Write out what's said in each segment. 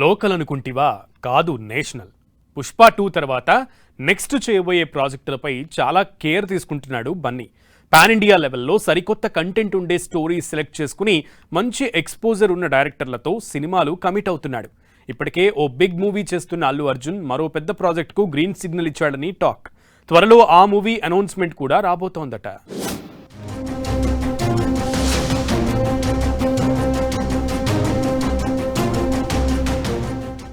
Local అనుకుంటివా? కాదు, national. Pushpa 2 తర్వాత నెక్స్ట్ చేయబోయే ప్రాజెక్టులపై చాలా కేర్ తీసుకుంటున్నాడు బన్నీ. పాన్ ఇండియా లెవెల్లో సరికొత్త కంటెంట్ ఉండే స్టోరీ సెలెక్ట్ చేసుకుని మంచి ఎక్స్పోజర్ ఉన్న డైరెక్టర్లతో సినిమాలు కమిట్ అవుతున్నాడు. ఇప్పటికే ఓ బిగ్ మూవీ చేస్తున్న అల్లు అర్జున్ మరో పెద్ద ప్రాజెక్టుకు గ్రీన్ సిగ్నల్ ఇచ్చాడని టాక్. త్వరలో ఆ మూవీ అనౌన్స్మెంట్ కూడా రాబోతోందట.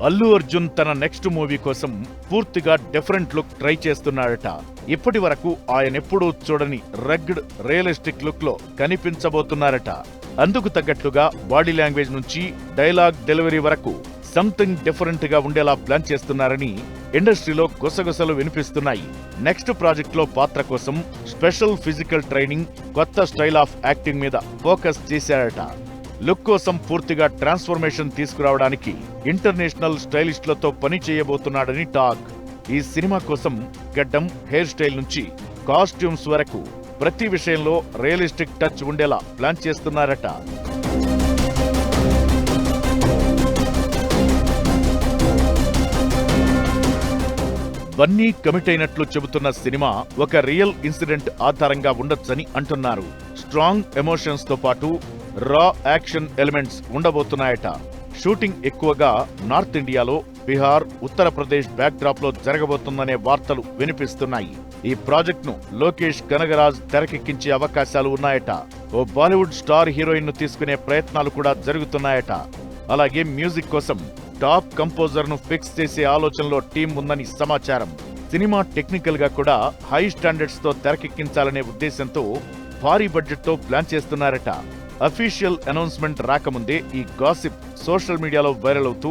అల్లు అర్జున్ తన నెక్స్ట్ మూవీ కోసం పూర్తిగా డిఫరెంట్ లుక్ ట్రై చేస్తున్నాడట. ఇప్పటి వరకు ఆయనెప్పుడూ చూడని రగ్డ్ రియలిస్టిక్ లుక్ లో కనిపించబోతున్నారట. అందుకు తగ్గట్లుగా బాడీ లాంగ్వేజ్ నుంచి డైలాగ్ డెలివరీ వరకు సంథింగ్ డిఫరెంట్ గా ఉండేలా ప్లాన్ చేస్తున్నారని ఇండస్ట్రీలో గుసగుసలు వినిపిస్తున్నాయి. నెక్స్ట్ ప్రాజెక్ట్ లో పాత్ర కోసం స్పెషల్ ఫిజికల్ ట్రైనింగ్, కొత్త స్టైల్ ఆఫ్ యాక్టింగ్ మీద ఫోకస్ చేశాడట. లుక్ కోసం పూర్తిగా ట్రాన్స్ఫర్మేషన్ తీసుకురావడానికి ఇంటర్నేషనల్ స్టైలిస్టులతో పని చేయబోతున్నాడని టాక్. ఈ సినిమా కోసం గడ్డం, హెయిర్ స్టైల్ నుంచి కాస్ట్యూమ్స్ వరకు ప్రతి విషయంలో రియలిస్టిక్ టచ్ ఉండేలా ప్లాన్ చేస్తున్నారట. బన్నీ కమిట్ అయినట్లు చెబుతున్న సినిమా ఒక రియల్ ఇన్సిడెంట్ ఆధారంగా ఉండొచ్చని అంటున్నారు. స్ట్రాంగ్ ఎమోషన్స్ తో పాటు రా యాక్షన్ ఎలిమెంట్స్ ఉండబోతున్నాయట. షూటింగ్ ఎక్కువగా నార్త్ ఇండియాలో, బీహార్, ఉత్తరప్రదేశ్ బ్యాక్ డ్రాప్ లో జరగబోతుందనే వార్తలు వినిపిస్తున్నాయి. ఈ ప్రాజెక్ట్ ను లోకేష్ కనగరాజ్ తెరకెక్కించే అవకాశాలు ఉన్నాయట. ఓ బాలీవుడ్ స్టార్ హీరోయిన్ ను తీసుకునే ప్రయత్నాలు కూడా జరుగుతున్నాయట. అలాగే మ్యూజిక్ కోసం టాప్ కంపోజర్ ను ఫిక్స్ చేసే ఆలోచనలో టీం ఉందని సమాచారం. సినిమా టెక్నికల్ గా కూడా హై స్టాండర్డ్స్ తో తెరకెక్కించాలనే ఉద్దేశంతో భారీ బడ్జెట్ తో ప్లాన్ చేస్తున్నారట. అఫీషియల్ అనౌన్స్మెంట్ రాకముందే ఈ గాసిప్ సోషల్ మీడియాలో వైరల్ అవుతూ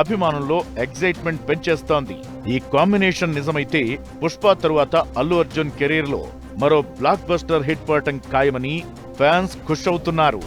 అభిమానుల్లో ఎగ్జైట్మెంట్ పెంచేస్తోంది. ఈ కాంబినేషన్ నిజమైతే పుష్ప తరువాత అల్లు అర్జున్ కెరీర్ లో మరో బ్లాక్ బస్టర్ హిట్ పడటం ఖాయమని ఫ్యాన్స్ ఖుష్ అవుతున్నారు.